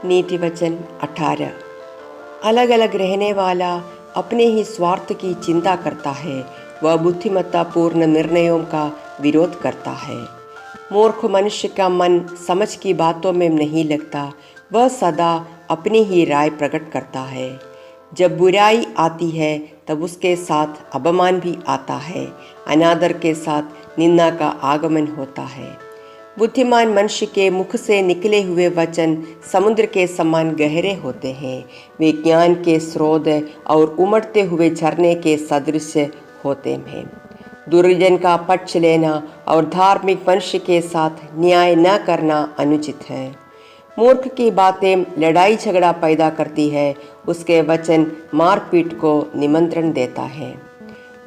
नीति वचन 18। अलग अलग रहने वाला अपने ही स्वार्थ की चिंता करता है, वह बुद्धिमत्तापूर्ण निर्णयों का विरोध करता है। मूर्ख मनुष्य का मन समझ की बातों में नहीं लगता, वह सदा अपनी ही राय प्रकट करता है। जब बुराई आती है तब उसके साथ अपमान भी आता है, अनादर के साथ निंदा का आगमन होता है। बुद्धिमान मनुष्य के मुख से निकले हुए वचन समुद्र के समान गहरे होते हैं, वे ज्ञान के स्रोत और उमड़ते हुए झरने के सदृश होते हैं। दुर्जन का पक्ष लेना और धार्मिक मनुष्य के साथ न्याय न करना अनुचित है। मूर्ख की बातें लड़ाई झगड़ा पैदा करती है, उसके वचन मारपीट को निमंत्रण देता है।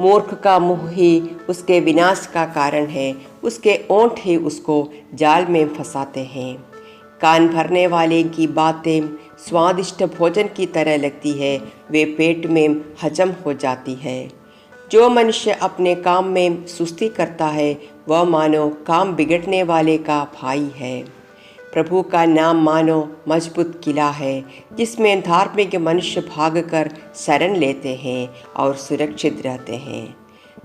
मूर्ख का मुँह ही उसके विनाश का कारण है, उसके ओंठ ही उसको जाल में फंसाते हैं। कान भरने वाले की बातें स्वादिष्ट भोजन की तरह लगती है, वे पेट में हजम हो जाती है। जो मनुष्य अपने काम में सुस्ती करता है, वह मानो काम बिगड़ने वाले का भाई है। प्रभु का नाम मानो मजबूत किला है, जिसमें धार्मिक मनुष्य भागकर शरण लेते हैं और सुरक्षित रहते हैं।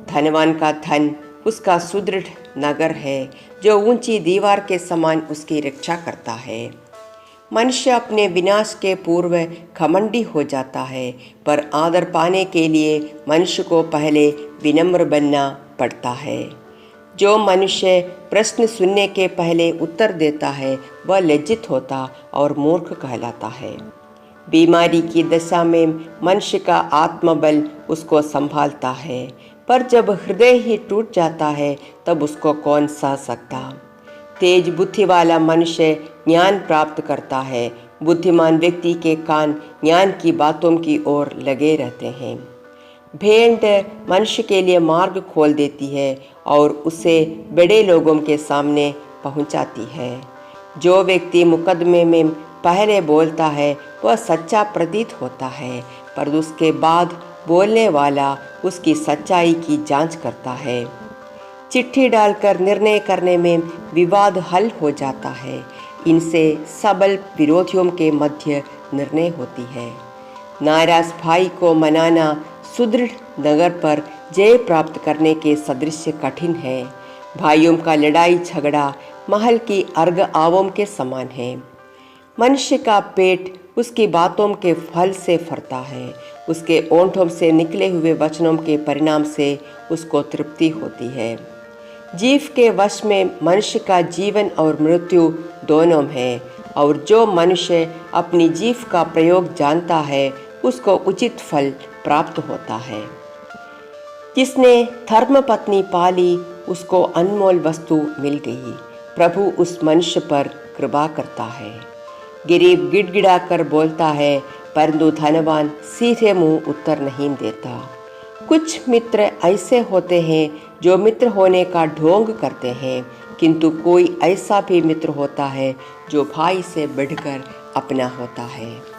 धनवान का धन उसका सुदृढ़ नगर है, जो ऊंची दीवार के समान उसकी रक्षा करता है। मनुष्य अपने विनाश के पूर्व घमंडी हो जाता है, पर आदर पाने के लिए मनुष्य को पहले विनम्र बनना पड़ता है। जो मनुष्य प्रश्न सुनने के पहले उत्तर देता है, वह लज्जित होता और मूर्ख कहलाता है। बीमारी की दशा में मनुष्य का आत्मबल उसको संभालता है, पर जब हृदय ही टूट जाता है तब उसको कौन सह सकता। तेज बुद्धि वाला मनुष्य ज्ञान प्राप्त करता है, बुद्धिमान व्यक्ति के कान ज्ञान की बातों की ओर लगे रहते हैं। भेंट मनुष्य के लिए मार्ग खोल देती है और उसे बड़े लोगों के सामने पहुंचाती है। जो व्यक्ति मुकदमे में पहले बोलता है वह सच्चा प्रतीत होता है, पर उसके बाद बोलने वाला उसकी सच्चाई की जांच करता है। चिट्ठी डालकर निर्णय करने में विवाद हल हो जाता है, इनसे सबल विरोधियों के मध्य निर्णय होती है। नाराज भाई को मनाना सुदृढ़ नगर पर जय प्राप्त करने के सदृश कठिन है। भाइयों का लड़ाई झगड़ा महल की अर्घ आवों के समान है। मनुष्य का पेट उसकी बातों के फल से भरता है, उसके ओंठों से निकले हुए वचनों के परिणाम से उसको तृप्ति होती है। जीव के वश में मनुष्य का जीवन और मृत्यु दोनों है, और जो मनुष्य अपनी जीव का प्रयोग जानता है उसको उचित फल प्राप्त होता है। जिसने धर्म पत्नी पाली उसको अनमोल वस्तु मिल गई, प्रभु उस मनुष्य पर कृपा करता है। गरीब गिड़गिड़ा कर बोलता है, परंतु धनवान सीधे मुंह उत्तर नहीं देता। कुछ मित्र ऐसे होते हैं जो मित्र होने का ढोंग करते हैं, किंतु कोई ऐसा भी मित्र होता है जो भाई से बढ़कर अपना होता है।